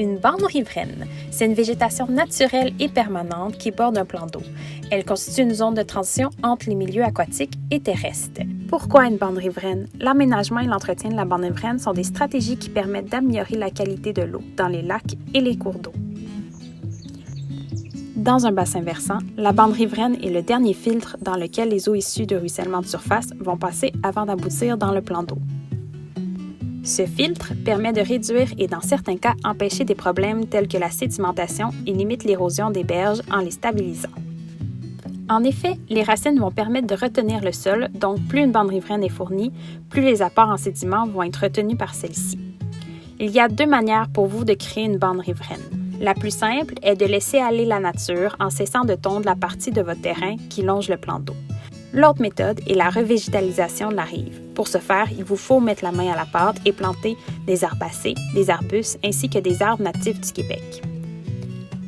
Une bande riveraine, c'est une végétation naturelle et permanente qui borde un plan d'eau. Elle constitue une zone de transition entre les milieux aquatiques et terrestres. Pourquoi une bande riveraine? L'aménagement et l'entretien de la bande riveraine sont des stratégies qui permettent d'améliorer la qualité de l'eau dans les lacs et les cours d'eau. Dans un bassin versant, la bande riveraine est le dernier filtre dans lequel les eaux issues de ruissellement de surface vont passer avant d'aboutir dans le plan d'eau. Ce filtre permet de réduire et dans certains cas empêcher des problèmes tels que la sédimentation et limite l'érosion des berges en les stabilisant. En effet, les racines vont permettre de retenir le sol, donc plus une bande riveraine est fournie, plus les apports en sédiments vont être retenus par celle-ci. Il y a deux manières pour vous de créer une bande riveraine. La plus simple est de laisser aller la nature en cessant de tondre la partie de votre terrain qui longe le plan d'eau. L'autre méthode est la revégétalisation de la rive. Pour ce faire, il vous faut mettre la main à la pâte et planter des herbacées, des arbustes ainsi que des arbres natifs du Québec.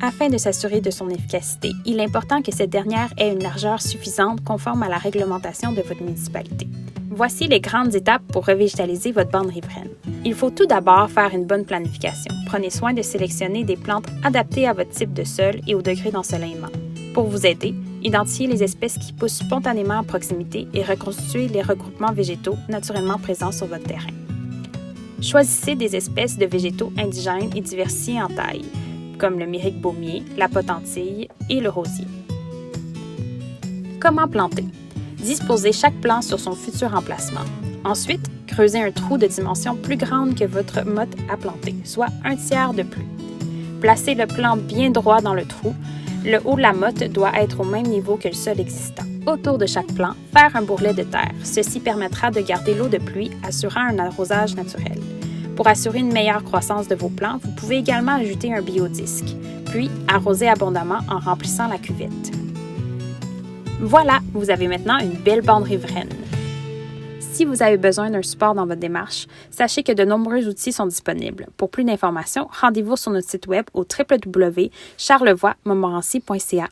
Afin de s'assurer de son efficacité, il est important que cette dernière ait une largeur suffisante conforme à la réglementation de votre municipalité. Voici les grandes étapes pour revégétaliser votre bande riveraine. Il faut tout d'abord faire une bonne planification. Prenez soin de sélectionner des plantes adaptées à votre type de sol et au degré d'ensoleillement. Pour vous aider, identifiez les espèces qui poussent spontanément à proximité et reconstituez les regroupements végétaux naturellement présents sur votre terrain. Choisissez des espèces de végétaux indigènes et diversifiés en taille, comme le mérique baumier, la potentille et le rosier. Comment planter? Disposez chaque plant sur son futur emplacement. Ensuite, creusez un trou de dimension plus grande que votre motte à planter, soit 1/3 de plus. Placez le plant bien droit dans le trou. Le haut de la motte doit être au même niveau que le sol existant. Autour de chaque plant, faire un bourrelet de terre. Ceci permettra de garder l'eau de pluie, assurant un arrosage naturel. Pour assurer une meilleure croissance de vos plants, vous pouvez également ajouter un biodisque, puis arroser abondamment en remplissant la cuvette. Voilà, vous avez maintenant une belle bande riveraine. Si vous avez besoin d'un support dans votre démarche, sachez que de nombreux outils sont disponibles. Pour plus d'informations, rendez-vous sur notre site web au www.charlevoixmontmorency.ca.